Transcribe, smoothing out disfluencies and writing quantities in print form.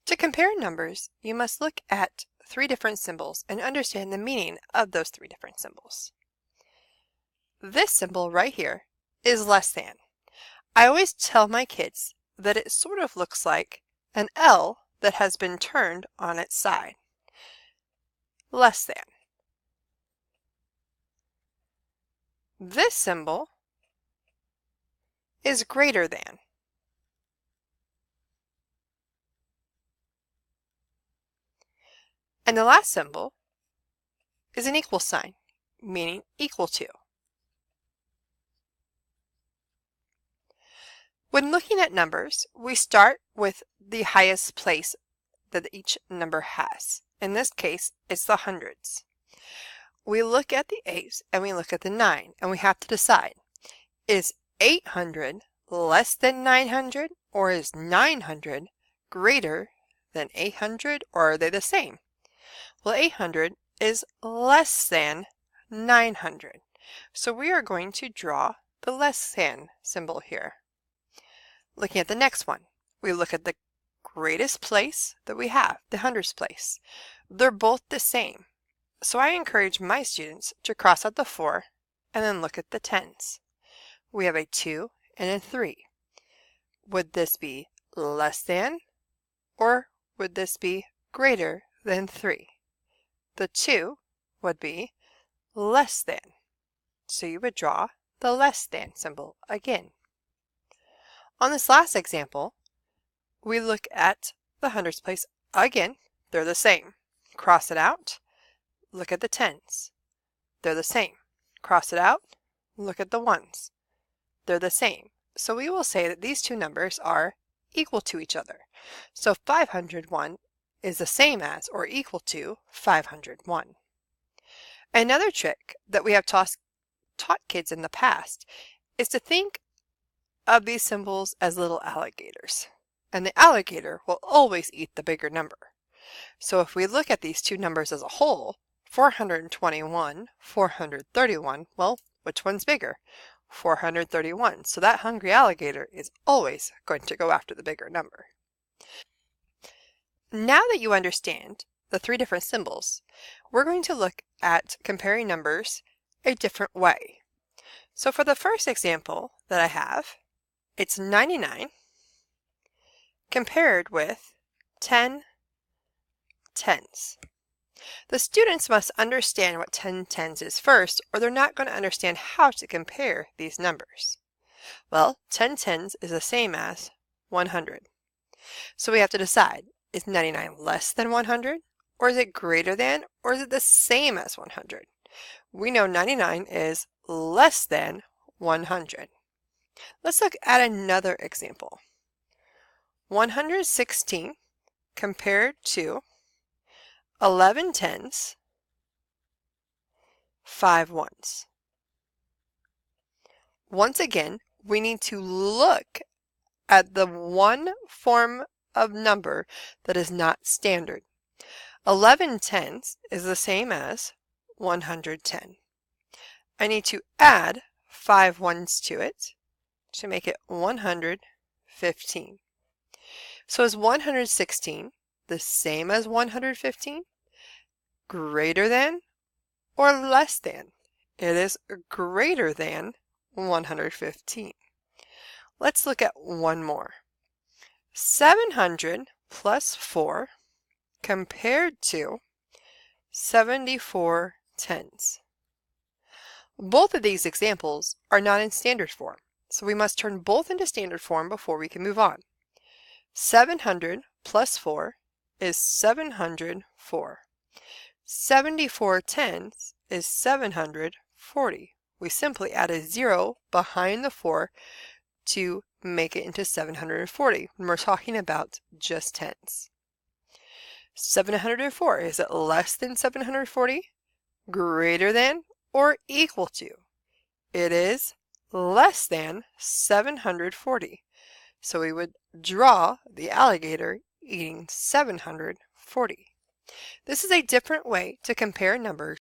To compare numbers, you must look at three different symbols and understand the meaning of those three different symbols. This symbol right here is less than. I always tell my kids that it sort of looks like an L that has been turned on its side. Less than. This symbol is greater than. And the last symbol is an equal sign, meaning equal to. When looking at numbers, we start with the highest place that each number has. In this case, it's the hundreds. We look at the 8 and we look at the 9, and we have to decide, is 800 less than 900, or is 900 greater than 800, or are they the same? Well, 800 is less than 900, so we are going to draw the less than symbol here. Looking at the next one, we look at the greatest place that we have, the hundreds place. They're both the same. So I encourage my students to cross out the 4 and then look at the tens. We have a 2 and a 3. Would this be less than, or would this be greater than 3? The 2 would be less than. So you would draw the less than symbol again. On this last example, we look at the hundreds place again. They're the same. Cross it out. Look at the tens. They're the same. Cross it out. Look at the ones. They're the same. So we will say that these two numbers are equal to each other. So 501 is the same as or equal to 501. Another trick that we have taught kids in the past is to think of these symbols as little alligators. And the alligator will always eat the bigger number. So if we look at these two numbers as a whole, 421, 431, well, which one's bigger? 431. So that hungry alligator is always going to go after the bigger number. Now that you understand the three different symbols, we're going to look at comparing numbers a different way. So for the first example that I have, it's 99 compared with 10 tens. The students must understand what 10 tens is first, or they're not going to understand how to compare these numbers. Well, 10 tens is the same as 100. So we have to decide, is 99 less than 100, or is it greater than, or is it the same as 100? We know 99 is less than 100. Let's look at another example. 116 compared to 11 tens, 5 ones. Once again, we need to look at the one form of number that is not standard. 11 tens is the same as 110. I need to add 5 ones to it to make it 115. So is 116 the same as 115? Greater than or less than? It is greater than 115. Let's look at one more. 700 plus 4 compared to 74 tens. Both of these examples are not in standard form, so we must turn both into standard form before we can move on. 700 plus 4 is 704. 74 tens is 740. We simply add a 0 behind the 4 to make it into 740 when we're talking about just tens. 704, is it less than 740? Greater than or equal to? It is less than 740. So we would draw the alligator eating 740. This is a different way to compare numbers